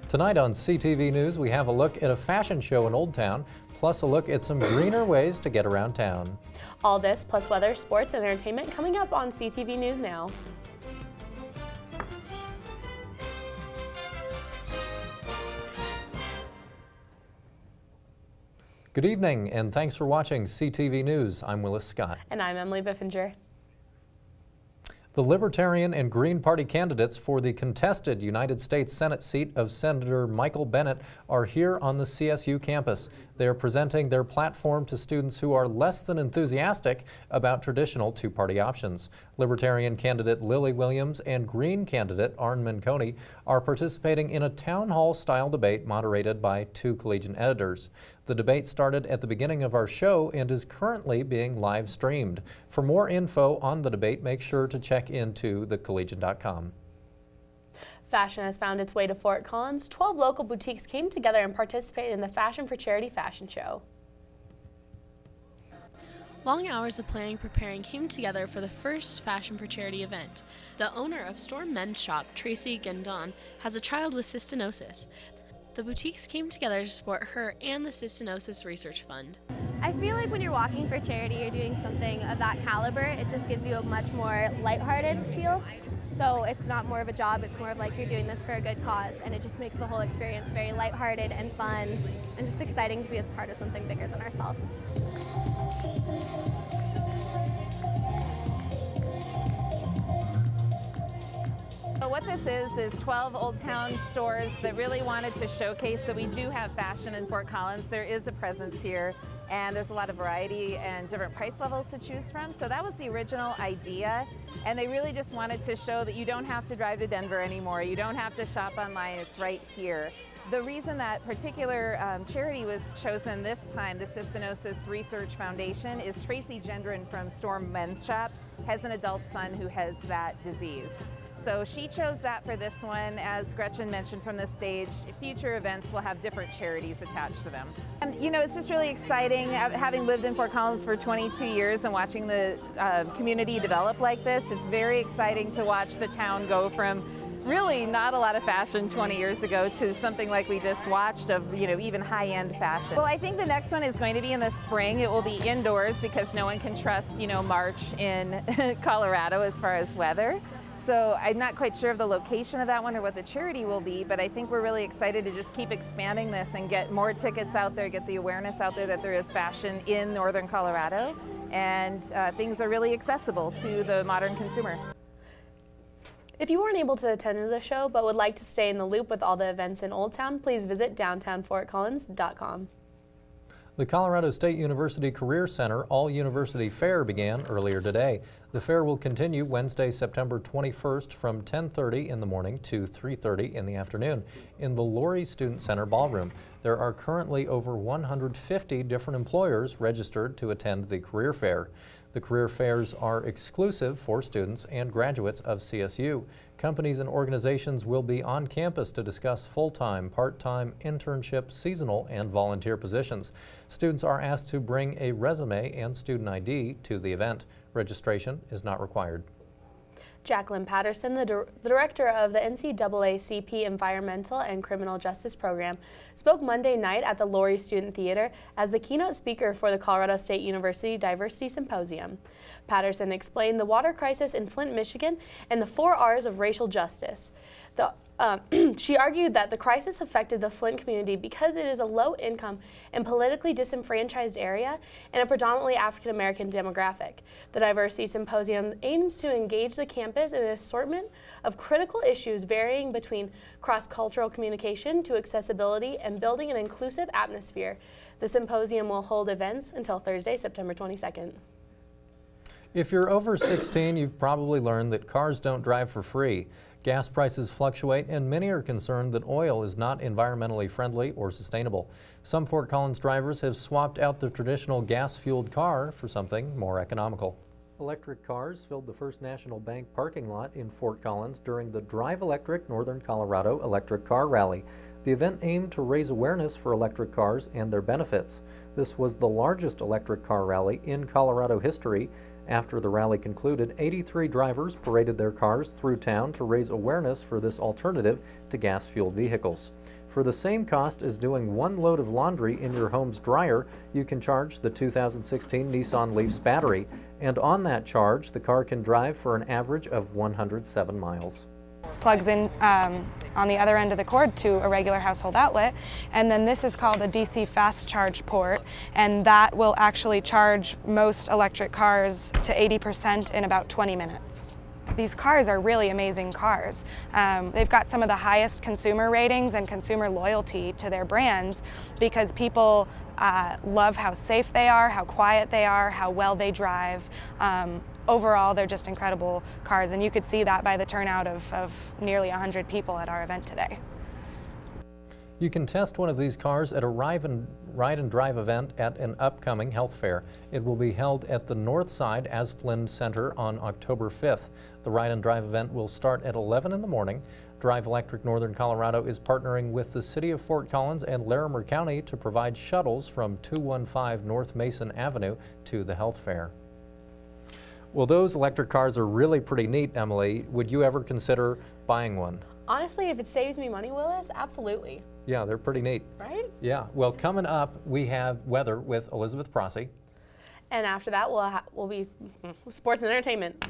Tonight on CTV News, we have a look at a fashion show in Old Town, plus a look at some greener ways to get around town. All this, plus weather, sports, and entertainment coming up on CTV News Now. Good evening, and thanks for watching CTV News. I'm Willis Scott. And I'm Emily Biffinger. The Libertarian and Green Party candidates for the contested United States Senate seat of Senator Michael Bennet are here on the CSU campus. They are presenting their platform to students who are less than enthusiastic about traditional two-party options. Libertarian candidate Lily Williams and Green candidate Arn Manconi are participating in a town hall-style debate moderated by two Collegian editors. The debate started at the beginning of our show and is currently being live streamed. For more info on the debate, make sure to check into thecollegian.com. Fashion has found its way to Fort Collins. 12 local boutiques came together and participated in the Fashion for Charity fashion show. Long hours of planning and preparing came together for the first Fashion for Charity event. The owner of Storm Men's Shop, Tracy Gendon, has a child with cystinosis. The boutiques came together to support her and the Cystinosis Research Fund. I feel like when you're walking for charity, you're doing something of that caliber. It just gives you a much more lighthearted feel. So it's not more of a job, it's more of like you're doing this for a good cause, and it just makes the whole experience very lighthearted and fun and just exciting to be as part of something bigger than ourselves. So what this is 12 Old Town stores that really wanted to showcase that we do have fashion in Fort Collins. There is a presence here, and there's a lot of variety and different price levels to choose from. So that was the original idea, and they really just wanted to show that you don't have to drive to Denver anymore. You don't have to shop online. It's right here. The reason that particular charity was chosen this time, the Cystinosis Research Foundation, is Tracy Gendron from Storm Men's Shop has an adult son who has that disease. So she chose that for this one. As Gretchen mentioned from the stage, future events will have different charities attached to them. And you know, it's just really exciting, having lived in Fort Collins for 22 years and watching the community develop like this. It's very exciting to watch the town go from really not a lot of fashion 20 years ago to something like we just watched of, you know, even high-end fashion. Well, I think the next one is going to be in the spring. It will be indoors because no one can trust, you know, March in Colorado as far as weather. So I'm not quite sure of the location of that one or what the charity will be, but I think we're really excited to just keep expanding this and get more tickets out there, get the awareness out there that there is fashion in northern Colorado, and things are really accessible to the modern consumer. If you weren't able to attend the show but would like to stay in the loop with all the events in Old Town, please visit downtownfortcollins.com. The Colorado State University Career Center All-University Fair began earlier today. The fair will continue Wednesday, September 21st from 10:30 in the morning to 3:30 in the afternoon in the Laurie Student Center Ballroom. There are currently over 150 different employers registered to attend the career fair. The career fairs are exclusive for students and graduates of CSU. Companies and organizations will be on campus to discuss full-time, part-time, internship, seasonal, and volunteer positions. Students are asked to bring a resume and student ID to the event. Registration is not required. Jacqueline Patterson, the director of the NCAACP Environmental and Criminal Justice Program, spoke Monday night at the Laurie Student Theater as the keynote speaker for the Colorado State University Diversity Symposium. Patterson explained the water crisis in Flint, Michigan, and the 4 R's of racial justice. She argued that the crisis affected the Flint community because it is a low-income and politically disenfranchised area and a predominantly African-American demographic. The Diversity Symposium aims to engage the campus in an assortment of critical issues varying between cross-cultural communication to accessibility and building an inclusive atmosphere. The symposium will hold events until Thursday, September 22nd. If you're over 16, you've probably learned that cars don't drive for free. Gas prices fluctuate, and many are concerned that oil is not environmentally friendly or sustainable. Some Fort Collins drivers have swapped out the traditional gas-fueled car for something more economical. Electric cars filled the First National Bank parking lot in Fort Collins during the Drive Electric Northern Colorado Electric Car Rally. The event aimed to raise awareness for electric cars and their benefits. This was the largest electric car rally in Colorado history. After the rally concluded, 83 drivers paraded their cars through town to raise awareness for this alternative to gas-fueled vehicles. For the same cost as doing one load of laundry in your home's dryer, you can charge the 2016 Nissan Leaf's battery. And on that charge, the car can drive for an average of 107 miles. Plugs in on the other end of the cord to a regular household outlet, and then this is called a DC fast charge port, and that will actually charge most electric cars to 80% in about 20 minutes. These cars are really amazing cars. They've got some of the highest consumer ratings and consumer loyalty to their brands because people love how safe they are, how quiet they are, how well they drive. Overall, they're just incredible cars, and you could see that by the turnout of nearly 100 people at our event today. You can test one of these cars at a ride and drive event at an upcoming health fair. It will be held at the Northside Asplund Center on October 5th. The ride and drive event will start at 11 in the morning. Drive Electric Northern Colorado is partnering with the City of Fort Collins and Larimer County to provide shuttles from 215 North Mason Avenue to the health fair. Well, those electric cars are really pretty neat, Emily. Would you ever consider buying one? Honestly, if it saves me money, Willis, absolutely. Yeah, they're pretty neat. Right? Yeah. Well, coming up, we have weather with Elizabeth Prosy. And after that, we'll be sports and entertainment.